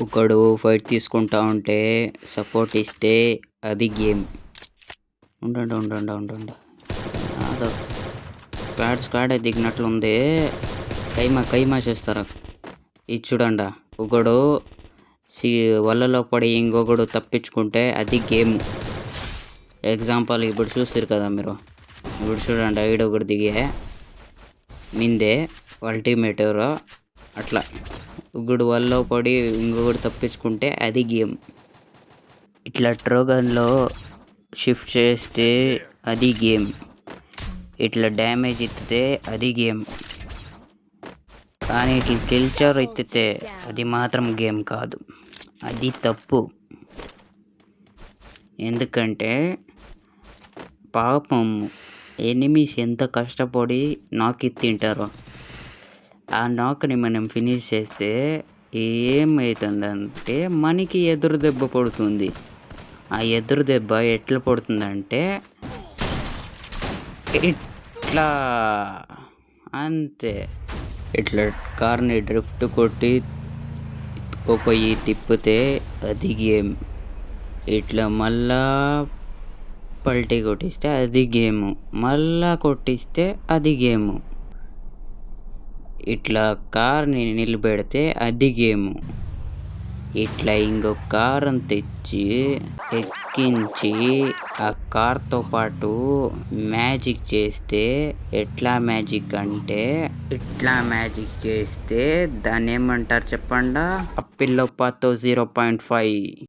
ఒకడు ఫైట్ తీసుకుంటా ఉంటే సపోర్ట్ ఇస్తే అది గేమ్. ఉండండి. అదో స్క్వాడే దిగినట్లుంది. కైమా చేస్తారా? ఇది చూడండి. ఒకడు వలలో పడి ఇంకొకడు తప్పించుకుంటే అది గేమ్. ఎగ్జాంపుల్ ఇప్పుడు చూస్తారు కదా మీరు. ఇప్పుడు చూడండి, ఒకడు దిగే మిందే అల్టిమేట్ ఎవరో అట్లా ఒకడు వలలో పడి ఇంకొకడు తప్పించుకుంటే అది గేమ్. ఇట్లా ట్రోగన్లో షిఫ్ట్ చేస్తే అది గేమ్. ఇట్లా డ్యామేజ్ ఎత్తితే అది గేమ్. కానీ ఇట్లా కిల్చర్ ఎత్తితే అది మాత్రం గేమ్ కాదు, అది తప్పు. ఎందుకంటే పాపం ఎనిమీస్ ఎంత కష్టపడి నాక్ తింటారో, ఆ నాక్ని మనం ఫినిష్ చేస్తే ఏమవుతుందంటే మనకి ఎదురు దెబ్బ పడుతుంది. ఆ ఎదురు దెబ్బ ఎట్లా పడుతుందంటే ఇట్లా అంతే. ఇట్లా కార్ని డ్రిఫ్ట్ కొట్టి పోయి తిప్పితే అది గేమ్. ఇట్లా మళ్ళా పల్టీ కొట్టిస్తే అది గేము. మళ్ళా కొట్టిస్తే అది గేము. ఇట్లా కార్ని నిలబెడితే అది గేము. ఇట్లా ఇంకొక కారుని తెచ్చి ఎక్కించి ఆ కార్తో పాటు మ్యాజిక్ చేస్తే ఎట్లా మ్యాజిక్ అంటే ఇట్లా మ్యాజిక్ చేస్తే దాన్ని ఏమంటారు చెప్పండి? అప్పిల్లో పాతో 0.5.